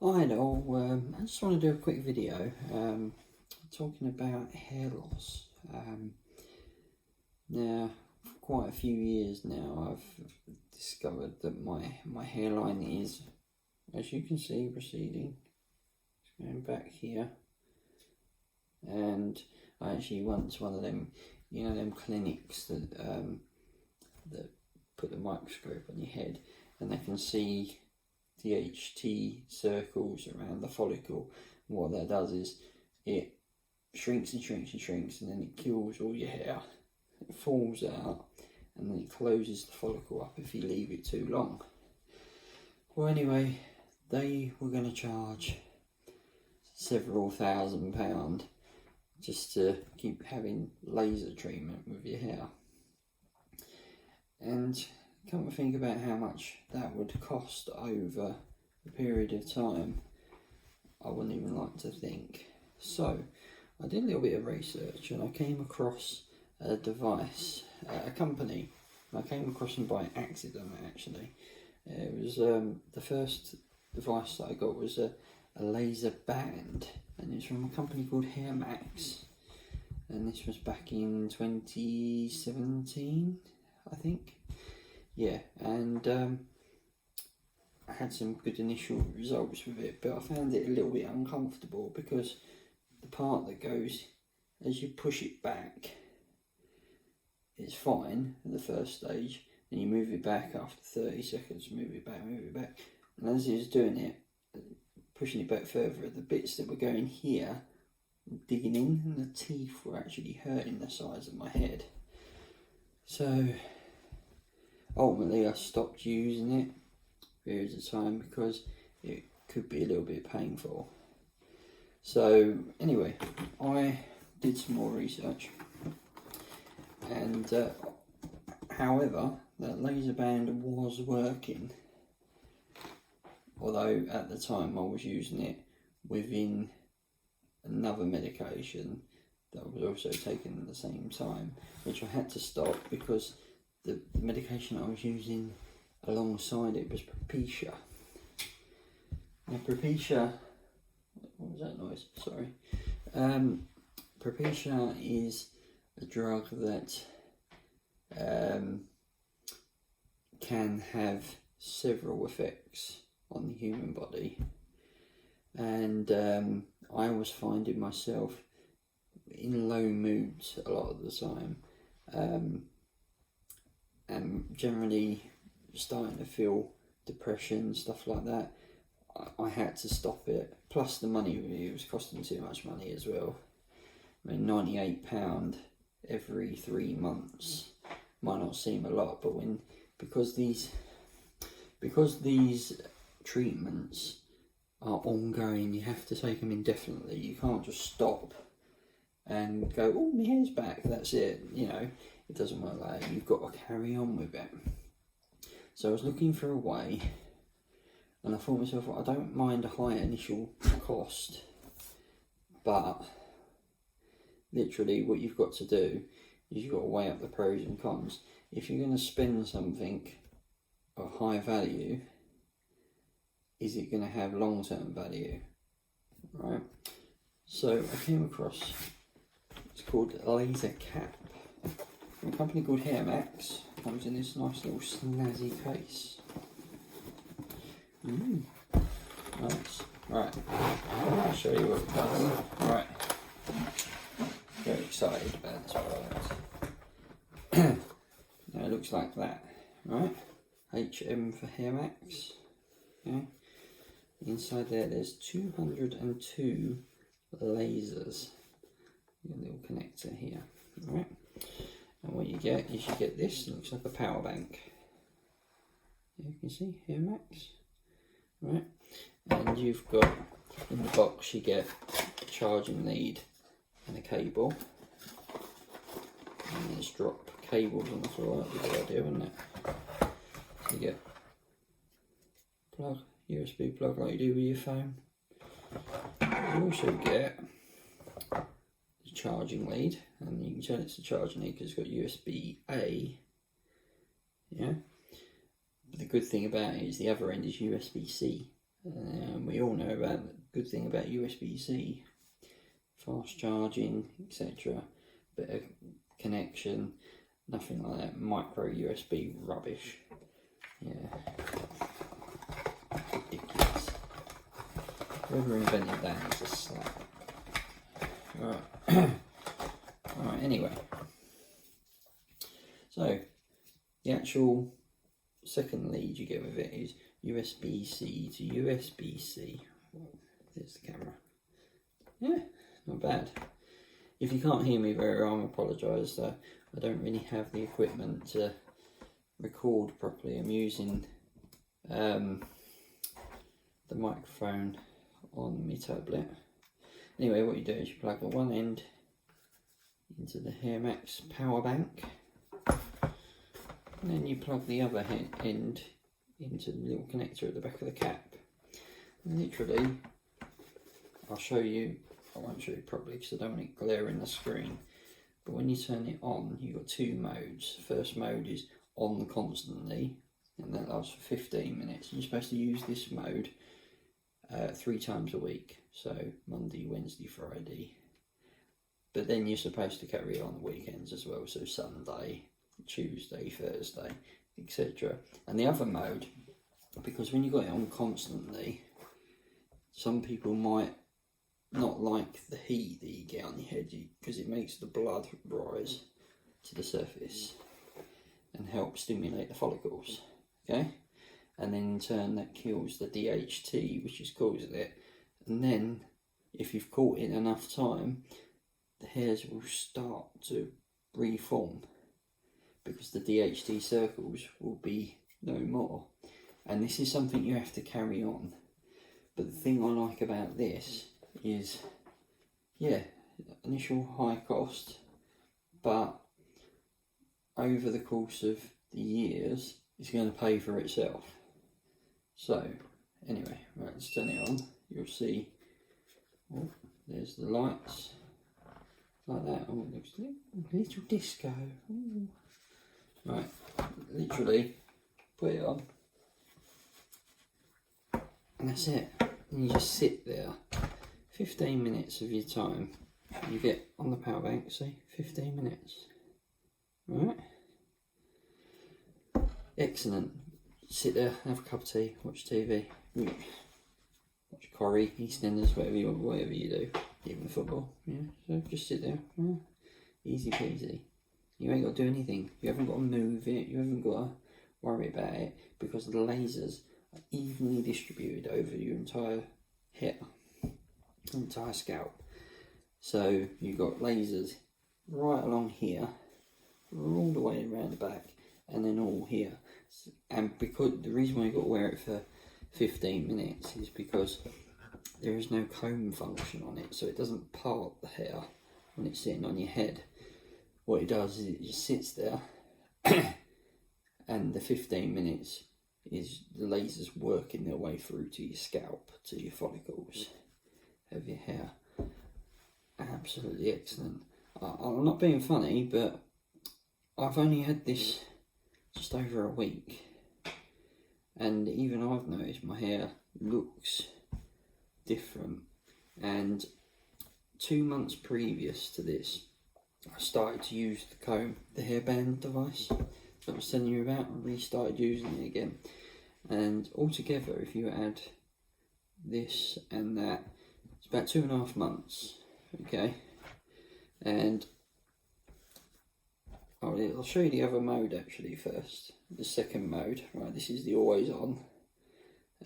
Hi all, I just want to do a quick video talking about hair loss. Now, for quite a few years now, I've discovered that my hairline is, as you can see, receding. It's going back here, and I actually went to one of them, them clinics that that put the microscope on your head, and they can see the HT circles around the follicle. And what that does is it shrinks and shrinks and shrinks, and then it kills all your hair. It falls out, and then it closes the follicle up if you leave it too long. Well, anyway, they were going to charge several £1,000s just to keep having laser treatment with your hair. And come to think about how much that would cost over a period of time, I wouldn't even like to think. So I did a little bit of research, and I came across a device, a company. I came across them by accident, actually. It was the first device that I got was a laser band, and it's from a company called Hairmax, and this was back in 2017, I think. Yeah, and I had some good initial results with it, but I found it a little bit uncomfortable because the part that goes, as you push it back, it's fine at the first stage, and you move it back after 30 seconds, move it back, and as he was doing it, pushing it back further, the bits that were going here, digging in, and the teeth were actually hurting the sides of my head. So ultimately I stopped using it periods of time because it could be a little bit painful. So anyway, I did some more research, and however, that laser band was working, although at the time I was using it within another medication that I was also taking at the same time, which I had to stop because the medication I was using alongside it was Propecia. Now Propecia, what was that noise? Sorry. Propecia is a drug that can have several effects on the human body, and I was finding myself in low moods a lot of the time, and generally starting to feel depression, stuff like that. I had to stop it. Plus the money, it was costing too much money as well. I mean, £98 every 3 months might not seem a lot, but because these treatments are ongoing, you have to take them indefinitely. You can't just stop and go, oh, my hair's back, that's it. It doesn't work like that. You've got to carry on with it. So I was looking for a way, and I thought to myself, well, I don't mind a high initial cost, but literally what you've got to do is you've got to weigh up the pros and cons. If you're going to spend something of high value, is it going to have long-term value, right? So I came across, it's called a laser cap, from a company called Hairmax. Comes in this nice little snazzy case. Nice. Right, I'll show you what it does. Right, very excited about this product. Now it looks like that, right? HM for Hairmax. Okay. Inside there's 202 lasers. A little connector here, right? And what you get is this. It looks like a power bank. You can see Hairmax, right? And you've got in the box you get a charging lead and a cable. And there's drop cables on the floor. That'd be a good idea, wouldn't it? So you get plug, USB plug like you do with your phone. You also get the charging lead, and you can tell it's a charging lead because it's got USB-A. Yeah. But the good thing about it is the other end is USB-C. We all know about the good thing about USB-C, fast charging, etc. Better connection, nothing like that micro USB rubbish. Yeah, ridiculous. Whoever invented that is a slap. Alright. Alright, anyway. So, the actual second lead you get with it is USB-C to USB-C. There's the camera. Yeah, not bad. If you can't hear me very well, I apologise. I don't really have the equipment to record properly. I'm using the microphone on my tablet. Anyway, what you do is you plug the one end into the hairmax power bank, and then you plug the other end into the little connector at the back of the cap. And literally, I'll show you. I won't show you properly because I don't want it glaring the screen. But when you turn it on, you've got two modes. The first mode is on constantly, and that lasts for 15 minutes. You're supposed to use this mode 3 times a week, so Monday, Wednesday, Friday. But then you're supposed to carry it on the weekends as well, so Sunday, Tuesday, Thursday, etc. And the other mode, because when you've got it on constantly, some people might not like the heat that you get on your head because it makes the blood rise to the surface and help stimulate the follicles, okay? And then in turn that kills the DHT, which is causing it. And then if you've caught it enough time, the hairs will start to reform because the DHT circles will be no more. And this is something you have to carry on. But the thing I like about this is, yeah, initial high cost, but over the course of the years, it's going to pay for itself. So, anyway, right, let's turn it on. You'll see, oh, there's the lights, like that. Oh, it looks a little disco. Ooh. Right, literally, put it on, and that's it. And you just sit there, 15 minutes of your time. You get on the power bank, see, 15 minutes. Right? Excellent. Sit there, have a cup of tea, watch TV, watch Corrie, EastEnders, whatever you do, even football. Yeah, so just sit there. Yeah. Easy peasy. You ain't got to do anything. You haven't got to move it. You haven't got to worry about it because the lasers are evenly distributed over your entire hair, entire scalp. So you've got lasers right along here, all the way around the back, and then all here. And because the reason why you've got to wear it for 15 minutes is because there is no comb function on it, so it doesn't part the hair when it's sitting on your head. What it does is it just sits there and the 15 minutes is the lasers working their way through to your scalp, to your follicles of your hair. Absolutely excellent. I'm not being funny, but I've only had this just over a week, and even I've noticed my hair looks different. And 2 months previous to this, I started to use the comb, the hairband device that I was telling you about. I restarted using it again, and altogether, if you add this and that, it's about 2.5 months. Okay, and I'll show you the other mode actually first. The second mode, right, this is the always on,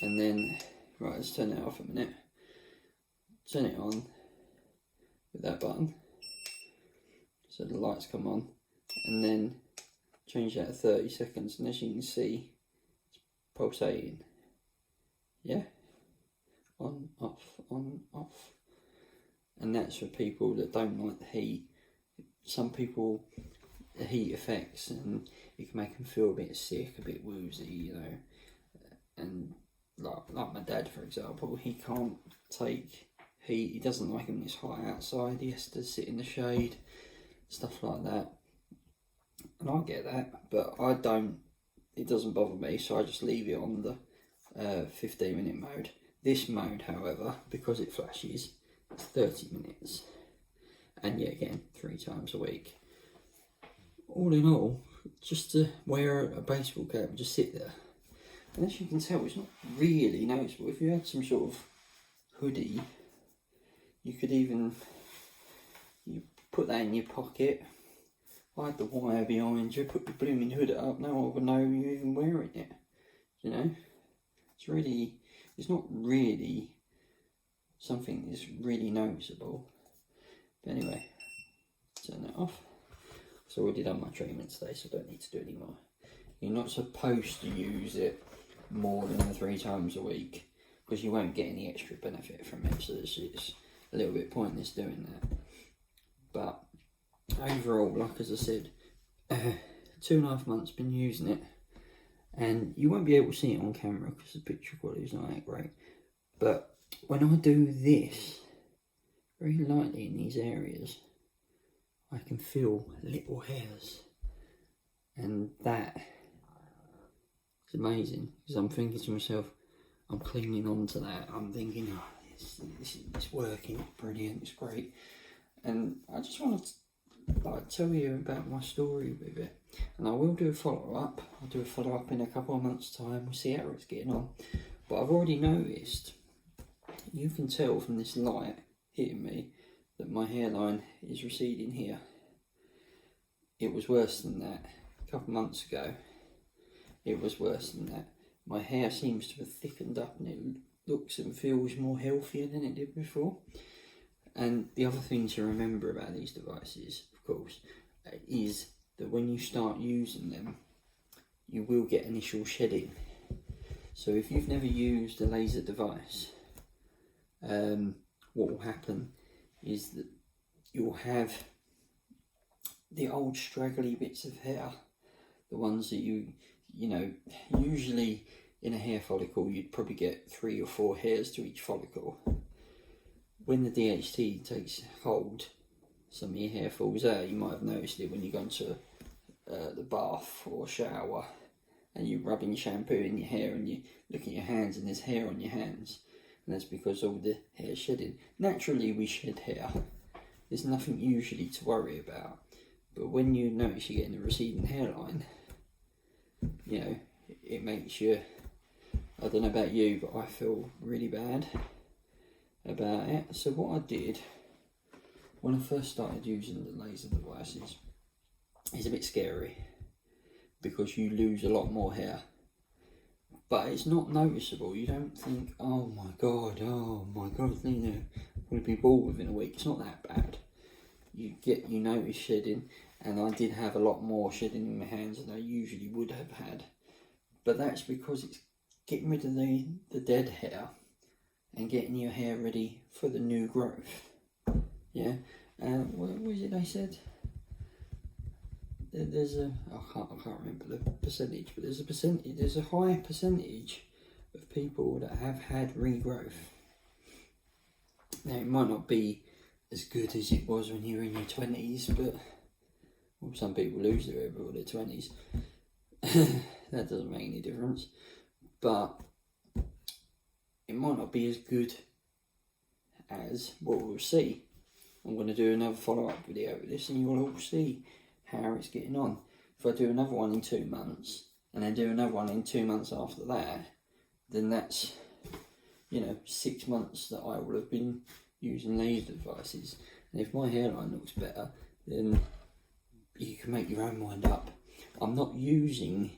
and then, right, let's turn it off a minute. Turn it on with that button, so the lights come on, and then change that to 30 seconds, and as you can see, it's pulsating. Yeah, on, off. And that's for people that don't like the heat. Some people, the heat affects, and it can make them feel a bit sick, a bit woozy, you know. And like my dad, for example, he can't take heat. He doesn't like it when it's hot outside. He has to sit in the shade, stuff like that. And I get that, but I don't. It doesn't bother me, so I just leave it on the 15-minute mode. This mode, however, because it flashes, it's 30 minutes. And yet again, 3 times a week. All in all, just to wear a baseball cap and just sit there. And as you can tell, it's not really noticeable. If you had some sort of hoodie, you could even put that in your pocket, hide the wire behind you, put your blooming hood up, no one would know you're even wearing it. You know? It's not really something that's really noticeable. But anyway, turn that off. So I already done my treatment today, so I don't need to do any more. You're not supposed to use it more than 3 times a week, because you won't get any extra benefit from it, so it's a little bit pointless doing that. But overall, like as I said, 2.5 months been using it, and you won't be able to see it on camera because the picture quality is not that great. But when I do this, very lightly in these areas, I can feel little hairs, and that is amazing, because I'm thinking to myself, I'm clinging on to that. I'm thinking, oh, it's working, it's brilliant, it's great. And I just want to tell you about my story with it, and I will do a follow-up. I'll do a follow-up in a couple of months' time. We'll see how it's getting on. But I've already noticed, you can tell from this light hitting me, that my hairline is receding here. It was worse than that a couple of months ago. It was worse than that. My hair seems to have thickened up, and it looks and feels more healthier than it did before. And the other thing to remember about these devices, of course, is that when you start using them, you will get initial shedding. So if you've never used a laser device, what will happen is that you'll have the old straggly bits of hair, the ones that you know, usually in a hair follicle you'd probably get 3 or 4 hairs to each follicle. When the DHT takes hold, some of your hair falls out. You might have noticed it when you go into the bath or shower and you're rubbing shampoo in your hair and you look at your hands and there's hair on your hands. And that's because all the hair shedding. Naturally we shed hair. There's nothing usually to worry about. But when you notice you're getting a receding hairline, you know, it makes you, I don't know about you, but I feel really bad about it. So what I did, when I first started using the laser devices, it's a bit scary because you lose a lot more hair. But it's not noticeable. You don't think, oh my god, Nina, will be bald within a week. It's not that bad. You notice shedding, and I did have a lot more shedding in my hands than I usually would have had. But that's because it's getting rid of the dead hair and getting your hair ready for the new growth. Yeah. What was it they said? There's I can't remember the percentage, but there's a high percentage of people that have had regrowth. Now it might not be as good as it was when you were in your 20s, but well, some people lose their hair before their 20s. That doesn't make any difference, but it might not be as good as what we'll see. I'm going to do another follow-up video with this and you will all see how it's getting on. If I do another one in 2 months and then do another one in 2 months after that, then that's, you know, 6 months that I will have been using laser devices. And if my hairline looks better, then you can make your own mind up. I'm not using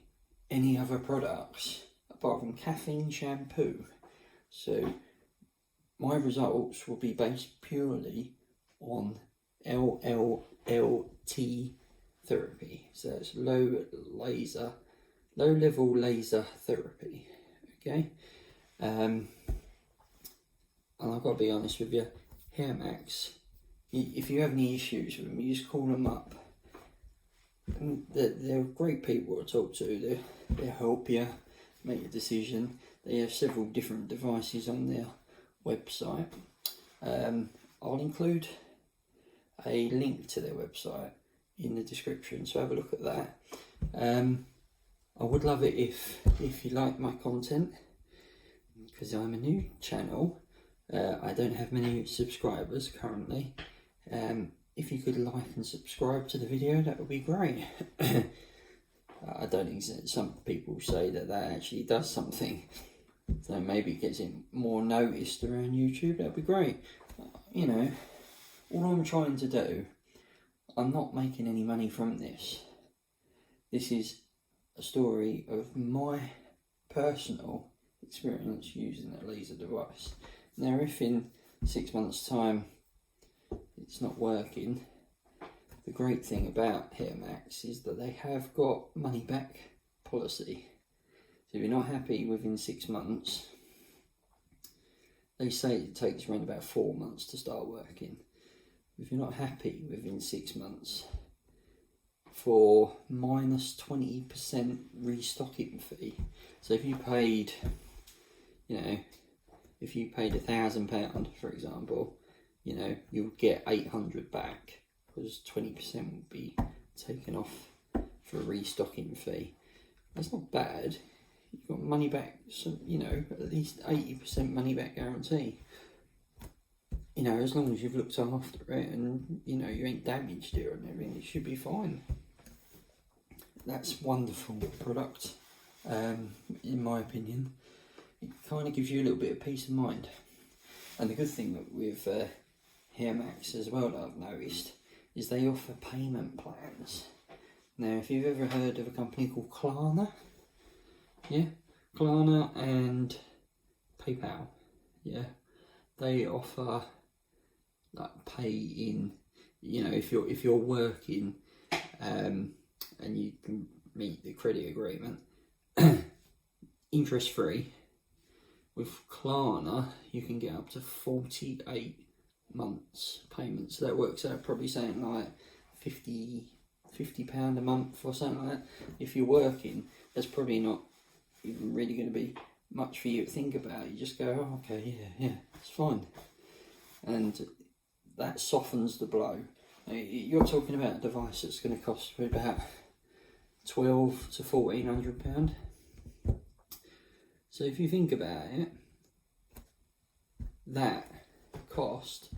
any other products apart from caffeine shampoo, so my results will be based purely on LLLT therapy. So it's low level laser therapy. Okay, and I've got to be honest with you, hairmax, if you have any issues with them, you just call them up. And they're great people to talk to. They'll help you make a decision. They have several different devices on their website. I'll include a link to their website in the description, so have a look at that. I would love it if you like my content, because I'm a new channel. I don't have many subscribers currently. If you could like and subscribe to the video, that would be great. I don't think some people say that actually does something, so maybe it gets it more noticed around YouTube. That'd be great. You know, all I'm trying to do, I'm not making any money from this. This is a story of my personal experience using a laser device. Now, if in 6 months' time it's not working, the great thing about hairmax is that they have got money back policy. So if you're not happy within 6 months, they say it takes around about 4 months to start working. If you're not happy within 6 months, for minus 20% restocking fee. So if you paid, you know, if you paid £1,000, for example, you know, you'll get 800 back, because 20% will be taken off for a restocking fee. That's not bad. You've got money back, so, you know, at least 80% money back guarantee. You know, as long as you've looked after it and, you know, you ain't damaged it or anything, it should be fine. That's wonderful product, in my opinion. It kind of gives you a little bit of peace of mind. And the good thing with hairmax as well that I've noticed is they offer payment plans. Now, if you've ever heard of a company called Klarna, yeah, Klarna and PayPal, yeah, they offer like pay in, you know, if you're working, and you can meet the credit agreement, interest free. With Klarna, you can get up to 48 months payments. So that works out probably something like £50 a month or something like that. If you're working, that's probably not even really going to be much for you to think about. You just go, oh, okay, yeah, it's fine. And that softens the blow. You're talking about a device that's going to cost about £1,200 to £1,400. So if you think about it, that cost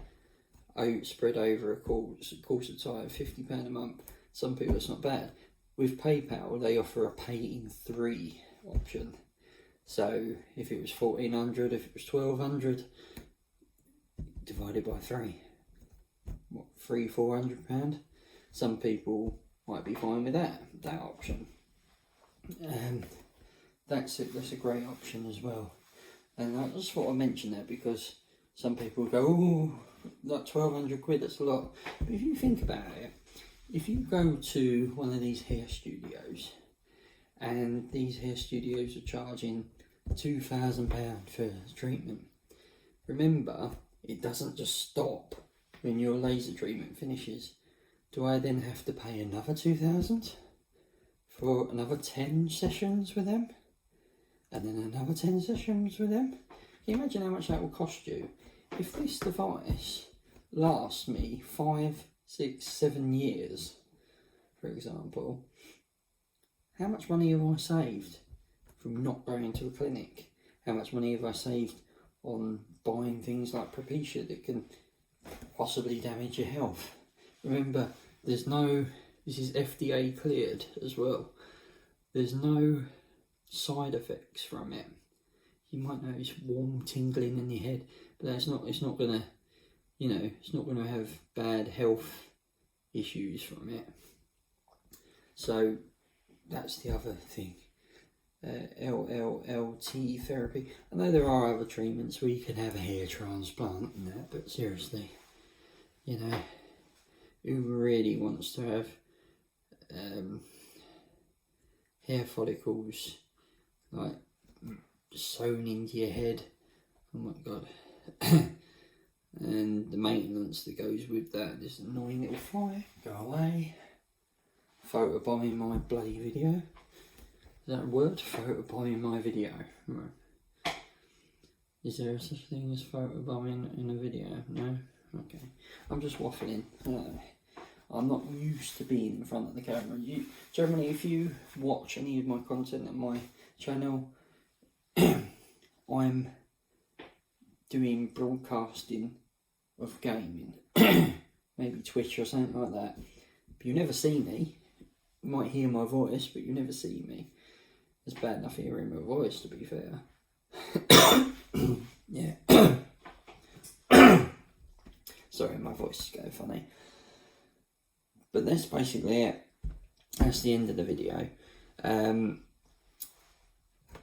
spread over a course of time, £50 a month. Some people, it's not bad. With PayPal, they offer a pay in 3 option. So if it was £1,400, if it was £1,200, divided by 3, what, £300-400? Some people might be fine with that option. That's it. That's a great option as well. And I just thought I'd mention that because some people go, oh, like £1,200, that's a lot. But if you think about it, if you go to one of these hair studios, and these hair studios are charging £2,000 for treatment, remember, it doesn't just stop when your laser treatment finishes. Do I then have to pay another £2,000 for another 10 sessions with them? And then another 10 sessions with them? Can you imagine how much that will cost you? If this device lasts me 5, 6, 7 years, for example, how much money have I saved from not going to a clinic? How much money have I saved on buying things like Propecia that can possibly damage your health? Remember, this is FDA cleared as well. There's no side effects from it. You might notice warm tingling in your head, but it's not gonna, you know, it's not gonna have bad health issues from it. So that's the other thing. LLT therapy. I know there are other treatments where you can have a hair transplant and that, but seriously, you know, who really wants to have hair follicles like sewn into your head? Oh my god. And the maintenance that goes with that, this annoying little fire, go away. Photobombing my bloody video. Is that a word? Photobombing my video. Right. Is there such a thing as photobombing in a video? No? Okay. I'm just waffling. I'm not used to being in front of the camera. Generally, if you watch any of my content on my channel, I'm doing broadcasting of gaming, maybe Twitch or something like that. But you never see me. You might hear my voice, but you never see me. It's bad enough hearing my voice, to be fair. Yeah. Sorry, my voice is going funny. But that's basically it. That's the end of the video.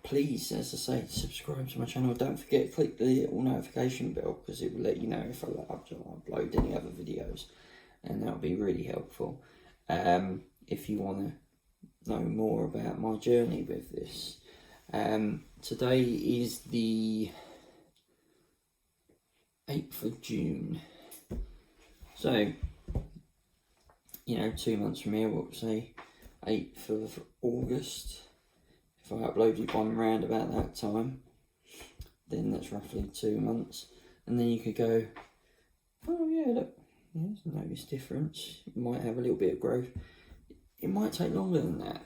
Please, as I say, subscribe to my channel. Don't forget to click the little notification bell, because it will let you know if I upload any other videos, and that'll be really helpful. If you want to know more about my journey with this. Today is the 8th of June. So, 2 months from here, what we'll say, 8th of August. If I uploaded one round about that time, then that's roughly 2 months. And then you could go, oh yeah, look, there's no notice difference. You might have a little bit of growth. It might take longer than that.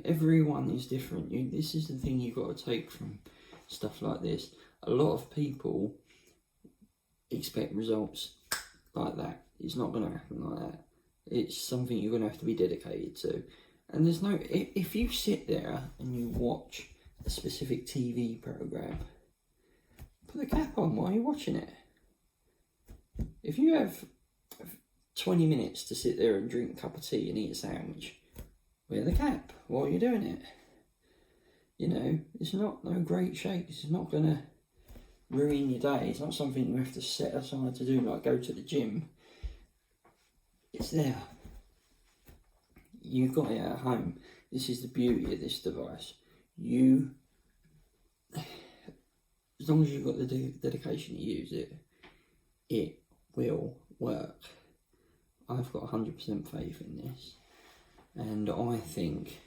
Everyone is different. This is the thing you've got to take from stuff like this. A lot of people expect results like that. It's not going to happen like that. It's something you're going to have to be dedicated to. And there's no, if you sit there and you watch a specific TV program, put the cap on while you're watching it. If you have 20 minutes to sit there and drink a cup of tea and eat a sandwich, wear the cap while you're doing it. It's not no great shakes. It's not going to ruin your day. It's not something you have to set aside to do, like go to the gym. It's there. You've got it at home. This is the beauty of this device. As long as you've got the dedication to use it, it will work. I've got 100% faith in this. And I think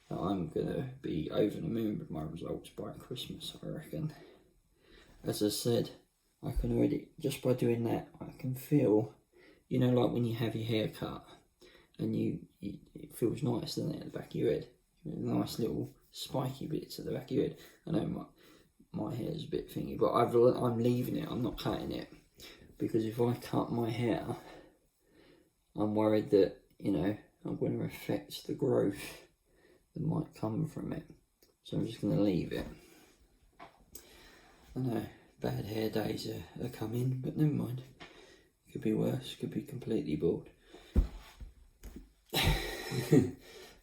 that I'm going to be over the moon with my results by Christmas, I reckon. As I said, I can already, just by doing that, I can feel, like when you have your hair cut, and it feels nice, doesn't it, at the back of your head? Nice little spiky bits at the back of your head. I know my hair's a bit thingy, but I'm leaving it, I'm not cutting it. Because if I cut my hair, I'm worried that, I'm going to affect the growth that might come from it. So I'm just going to leave it. I know, bad hair days are coming, but never mind. Could be worse, could be completely bald.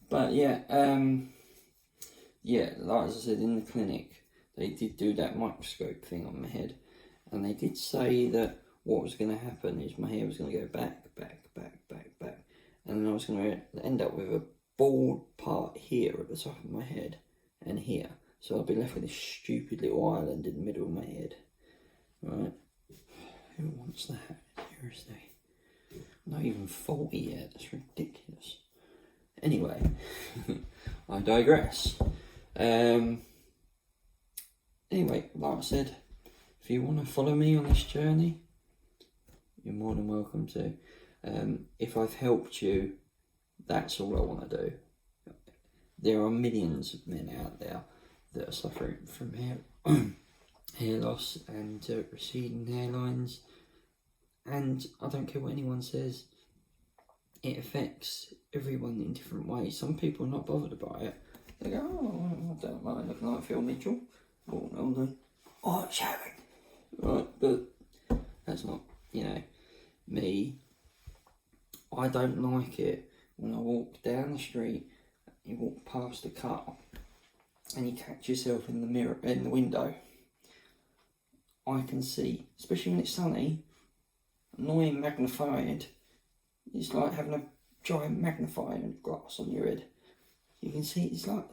But yeah, like I said, in the clinic, they did do that microscope thing on my head. And they did say that what was going to happen is my hair was going to go back. And then I was going to end up with a bald part here at the top of my head and here. So I'll be left with this stupid little island in the middle of my head. Right? Who wants that? Seriously. I'm not even 40 yet. That's ridiculous. Anyway, I digress. Anyway, like I said, if you want to follow me on this journey, you're more than welcome to. If I've helped you, that's all I want to do. There are millions of men out there that are suffering from hair loss and receding hairlines, and I don't care what anyone says, it affects everyone in different ways. Some people are not bothered by it. They go, oh, I don't mind looking like Phil Mitchell. Oh, no, then. Oh, it's Sharon. Right, but that's not, me. I don't like it when I walk down the street, you walk past a car, and you catch yourself in the mirror, in the window. I can see, especially when it's sunny, annoying magnified. It's like having a giant magnifying glass on your head. You can see it's like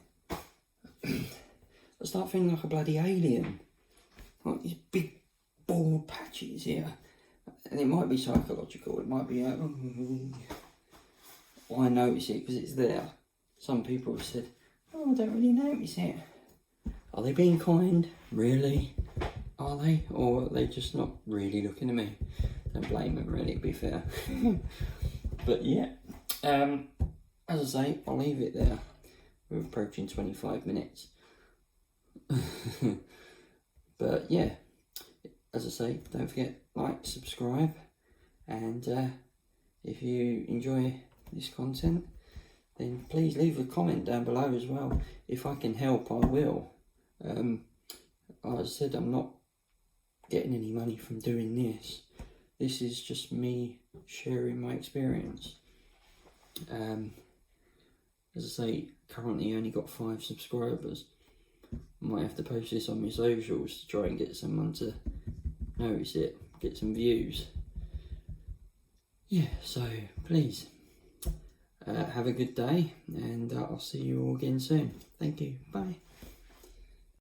I start feeling like a bloody alien. Like these big bald patches here. And it might be psychological, it might be I notice it because it's there. Some people have said, oh, I don't really notice it. Are they being kind? Really? Are they? Or are they just not really looking at me? Don't blame them, really, to be fair. But yeah, as I say, I'll leave it there. We're approaching 25 minutes. But yeah, as I say, don't forget, like, subscribe, and if you enjoy this content, then please leave a comment down below as well. If I can help, I will. Like I said, I'm not getting any money from doing this. This is just me sharing my experience. As I say, currently only got 5 subscribers. Might have to post this on my socials to try and get someone to notice it, get some views. Yeah, so please have a good day, and I'll see you all again soon. Thank you. Bye.